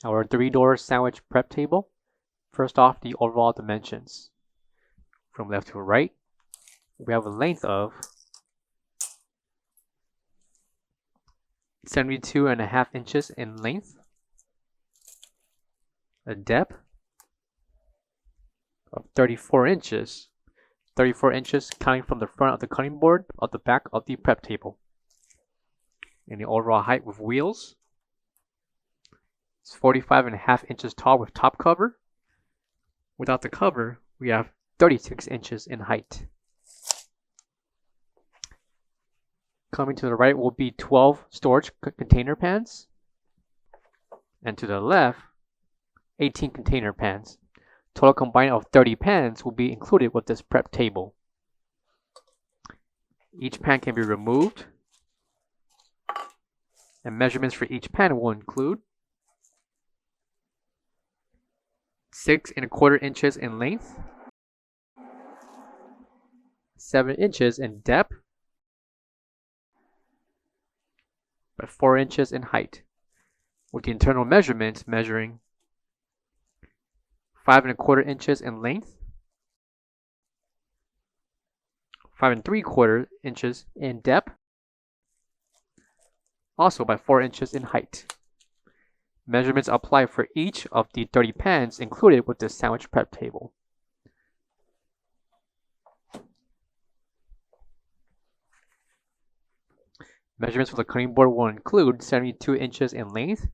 our 3-door sandwich prep table. First off, the overall dimensions. From left to right, we have a length of 72.5 inches in length, a depth of 34 inches, 34 inches counting from the front of the cutting board of the back of the prep table. And the overall height with wheels is 45.5 inches tall with top cover. Without the cover, we have 36 inches in height. Coming to the right will be 12 storage container pans, and to the left, 18 container pans. Total combined of 30 pans will be included with this prep table. Each pan can be removed, and measurements for each pan will include 6.25 inches in length, 7 inches in depth, by 4 inches in height, with the internal measurements measuring 5.25 inches in length, 5.75 inches in depth, also by 4 inches in height. Measurements apply for each of the 30 pans included with the sandwich prep table. Measurements for the cutting board will include 72 inches in length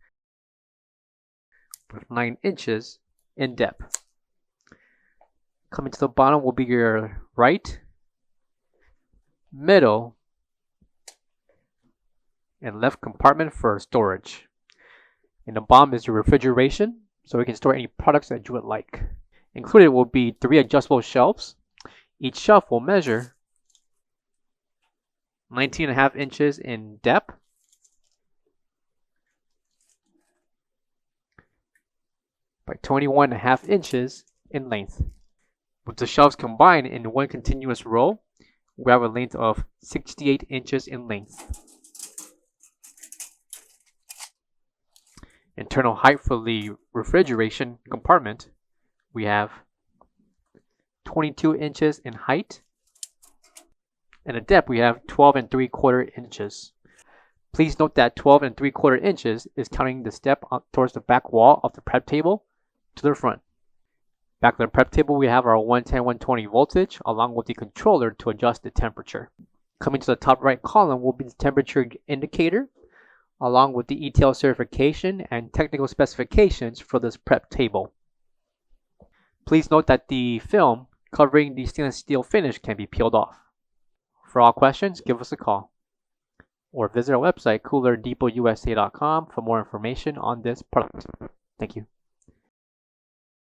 with 9 inches in depth. Coming to the bottom will be your right, middle, and left compartment for storage. In the bottom is your refrigeration, so you can store any products that you would like. Included will be 3 adjustable shelves. Each shelf will measure 19.5 inches in depth, by 21.5 inches in length. With the shelves combined in one continuous row, we have a length of 68 inches in length. Internal height for the refrigeration compartment, we have 22 inches in height, and the depth we have 12.75 inches. Please note that 12.75 inches is counting the step towards the back wall of the prep table to the front. Back of the prep table we have our 110/120 voltage along with the controller to adjust the temperature. Coming to the top right column will be the temperature indicator along with the ETL certification and technical specifications for this prep table. Please note that the film covering the stainless steel finish can be peeled off. For all questions, give us a call or visit our website coolerdepotUSA.com for more information on this product. Thank you.